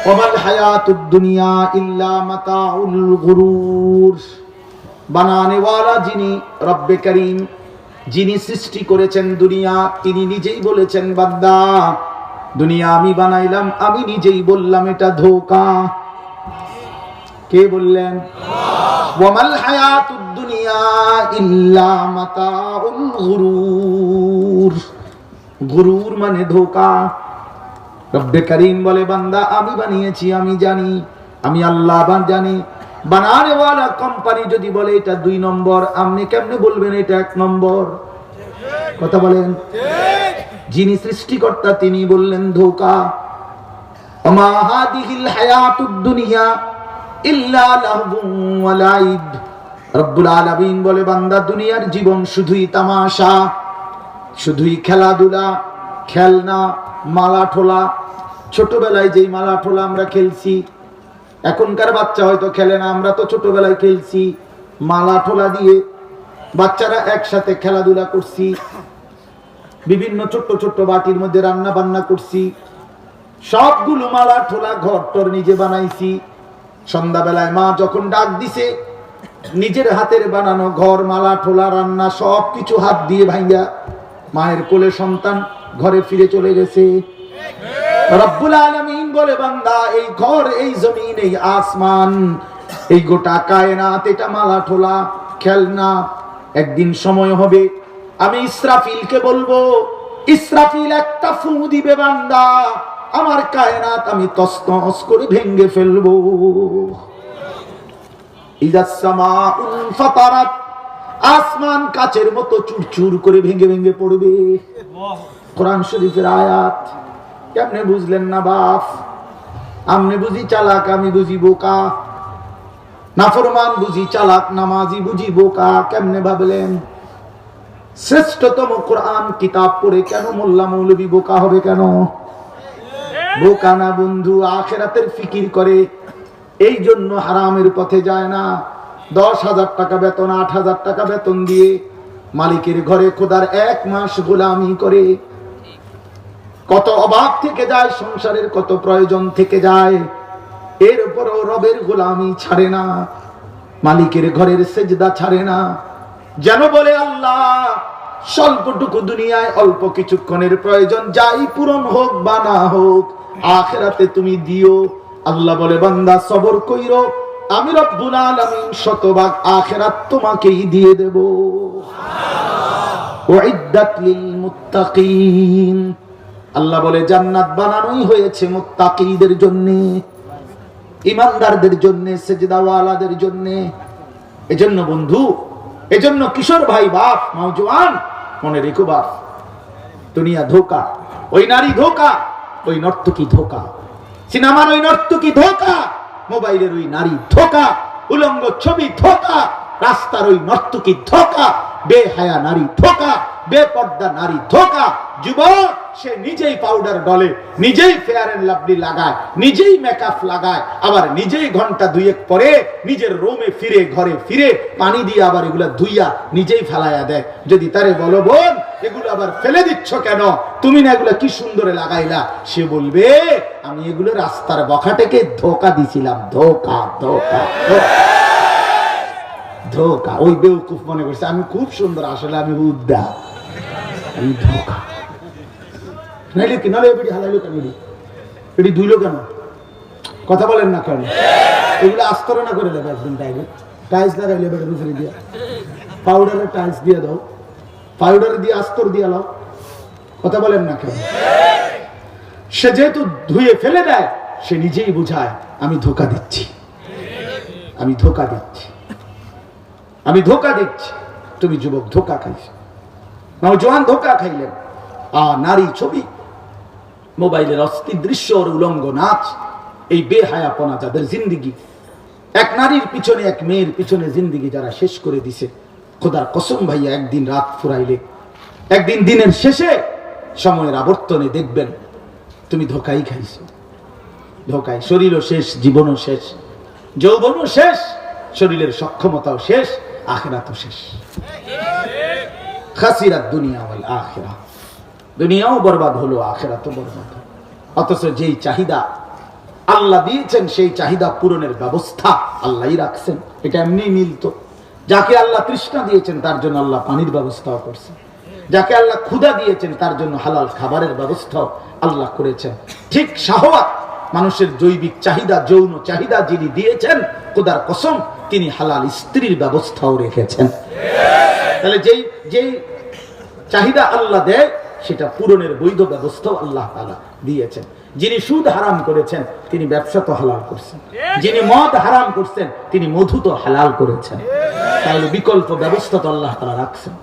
ওয়ামাল হায়াতুদ দুনিয়া ইল্লা মাতাউল গুরুর। বানানে ওয়ালা যিনি রব্বে করিম, যিনি সৃষ্টি করেছেন দুনিয়া, তিনি নিজেই বলেছেন বান্দা দুনিয়া আমি বানাইলাম, আমি নিজেই বললাম এটা ধোঁকা। কে বললেন? ওয়ামাল হায়াতুদ দুনিয়া ইল্লা মাতাউল গুরুর। গুরুর মানে ধোঁকা। রব্বে করিম বলে বান্দা আমি বানিয়েছি, আমি জানি, আমি আল্লাহ জানি। বানানে ওয়ালা কোম্পানি যদি বলে এটা 2 নম্বর, আপনি কেমনে বলবেন এটা 1 নম্বর? কথা বলেন। যিনি সৃষ্টিকর্তা তিনি বললেন ধোঁকা। ওমা হাদিহিল হায়াতুদ দুনিয়া ইল্লা লাহবুন ওয়া লাইব। রব্বুল আলামিন বলে বান্দা দুনিয়ার জীবন শুধুই তামাশা, শুধুই খেলাধুলা, খেলনা, মালা ঠোলা। ছোটবেলায় যেই মালা ঠোলা আমরা খেলছি, এখনকার বাচ্চা হয়তো খেলে না, আমরা তো ছোটবেলায় খেলছি মালা ঠোলা দিয়ে। বাচ্চারা একসাথে খেলাধুলা করছি, বিভিন্ন ছোট্ট ছোট্ট বাটির মধ্যে রান্না বান্না করছি, সবগুলো মালা ঠোলা ঘর টর নিজে বানাইছি। সন্ধ্যাবেলায় মা যখন ডাক দিছে, নিজের হাতের বানানো ঘর, মালা ঠোলা, রান্না সবকিছু হাত দিয়ে ভাঙ্গা মায়ের কোলে সন্তান ঘরে ফিরে চলে গেছে। রব্বুল আলামিন বলে বান্দা এই ঘর, এই জমিন, এই আসমান, এই গোটা কায়নাত এটা মালা ঠোলা, খেলনা। একদিন সময় হবে আমি ইসরাফিলকে বলবো, ইসরাফিল একটা ফু দিবে বান্দা, আমার কায়নাত আমি তছনছ করে ভেঙে ফেলবো। ইযাস সামাউন ফাতারাত, আসমান কাচের মতো চুরচুর করে ভেঙে ভেঙে পড়বে। কোরআন শরীফের আয়াত। কেমনে বুঝলেন না বাপ? আমনে বুঝি চালাক, আমি বুঝি বোকা। নাফরমান বুঝি চালাক, নামাজি বুঝি বোকা। কেমনে ভাবলেন? শ্রেষ্ঠতম কোরআন কিতাব পড়ে কেন মোল্লা মৌলবী বোকা হবে? কেন বোকা না বন্ধু? আখিরাতের ফিকির করে, এই জন্য হারামের পথে যায় না। 10,000 টাকা বেতন, 8,000 টাকা বেতন দিয়ে মালিকের ঘরে খোদার 1 মাস গোলামি করে। কত অভাব থেকে যায়, সংসারের কত প্রয়োজন থেকে যায়, এর উপরও রবের গোলামি ছাড়ে না, মালিকের ঘরের সেজদা ছাড়ে না। যেন বলে আল্লাহ স্বল্পটুকু দুনিয়ায় অল্প কিছুক্ষণের প্রয়োজন, যাই পূরণ হোক বা না হোক আখিরাতে তুমি দিও। আল্লাহ বলে বান্দা সবর কইরো, আমি রব্বুল আলামিন শতভাগ আখিরাত তোমাকেই দিয়ে দেব। উইদ্দাত লিল মুত্তাকিন। আল্লাহ বলে জান্নাত বানানোই হয়েছে মুত্তাকিদের জন্য, ইমানদারদের জন্য, সেজদাওয়ালাদের জন্য। এজন্য বন্ধু, এজন্য কিশোর ভাই, বাপ, নওজোয়ান, মনে রেখো বাপ, দুনিয়া ধোঁকা, ওই নারী ধোঁকা, ওই নর্তকী ধোঁকা, সিনেমার ওই নর্তকী ধোঁকা, মোবাইলের ওই নারী ধোঁকা, উলঙ্গ ছবি ধোঁকা, রাস্তার ওই নর্তকী ধোঁকা, বেহায়া নারী ধোঁকা, বেপর্দা নারী ধোঁকা। যুবক সে নিজেই পাউডার ডলে, নিজেই ফেয়ার এন্ড লাভলি লাগায়, নিজেই মেকআপ লাগায়, আবার নিজেই ঘন্টা 2-1 পরে নিজের রুমে ফিরে, ঘরে ফিরে পানি দিয়ে আবার এগুলা ধুইয়া নিজেই ফেলাইয়া দেয়। যদি তারে বলো বোন এগুলো আবার ফেলে দিচ্ছ কেন, তুমি না এগুলা কি সুন্দরে লাগাইলা, সে বলবে আমি এগুলো রাস্তার বখাটেকে ধোঁকা দিছিলাম। ধোঁকা ধোঁকা ধোঁকা। ওই বেউকুফ মনে করছে আমি খুব সুন্দর, আসলে আমি উদ্দা, আমি ধোঁকা। নাইলে কি নালে এবিডি হালাইলো কেন, এটি ধুইলো কেন? কথা বলেন না কেন? এগুলো আস্তরণা করে দেবে একদম ডাইরেক্ট। টাইলস লাগাইলে বেটা রুফে দিয়া, পাউডারের টাইলস দিয়ে দাও, পাউডার দিয়ে আস্তর দিয়ে লাও। কথা বলেন না কেন? সে যেহেতু ধুয়ে ফেলে দেয়, সে নিজেই বুঝায় আমি ধোঁকা দিচ্ছি, আমি ধোঁকা দিচ্ছি, আমি ধোঁকা দিচ্ছি। তুমি যুবক ধোঁকা খাইছ, নওজোয়ান ধোঁকা খাইলেন। নারী ছবি, মোবাইলের অস্থির দৃশ্য, উলঙ্গ নাচ, এই বেহায়াপনা যাদের জিন্দিগি, এক নারীর পিছনে, এক মেয়ের পিছনে জিন্দিগি যারা শেষ করে দিছে, খোদার কসম ভাইয়া একদিন রাত ফুরাইলে, একদিন দিনের শেষে, সময়ের আবর্তনে দেখবেন তুমি ধোঁকাই খাইছো। ধোঁকায় শরীরও শেষ, জীবনও শেষ, যৌবনও শেষ, শরীরের সক্ষমতাও শেষ, আখিরাতও শেষ। খাসিরাত দুনিয়া ওয়াল আখিরাহ। দুনিয়াও বরবাদ হলো, আখিরাতও বরবাদ হলো। অথচ যেই চাহিদা আল্লাহ দিয়েছেন, সেই চাহিদা পূরণের ব্যবস্থা আল্লাহই রাখছেন। এটা এমনি মিলতো। যাকে আল্লাহ তৃষ্ণা দিয়েছেন তার জন্য আল্লাহ পানির ব্যবস্থাও করছেন, যাকে আল্লাহ ক্ষুধা দিয়েছেন তার জন্য হালাল খাবারের ব্যবস্থাও আল্লাহ করেছেন। ঠিক শাহওয়াত, মানুষের জৈবিক চাহিদা, যৌন চাহিদা যিনি দিয়েছেন, খোদার কসম তিনি হালাল স্ত্রীর ব্যবস্থাও রেখেছেন। তাহলে যেই চাহিদা আল্লাহ দেয় সেটা পূরণের বৈধ ব্যবস্থাও আল্লাহ তাআলা দিয়েছেন। যিনি সুদ হারাম করেছেন তিনি ব্যবসা তো হালাল করছেন, যিনি মদ হারাম করছেন তিনি মধু তো হালাল করেছেন। তাহলে বিকল্প ব্যবস্থা তো আল্লাহ তাআলা রাখছেন।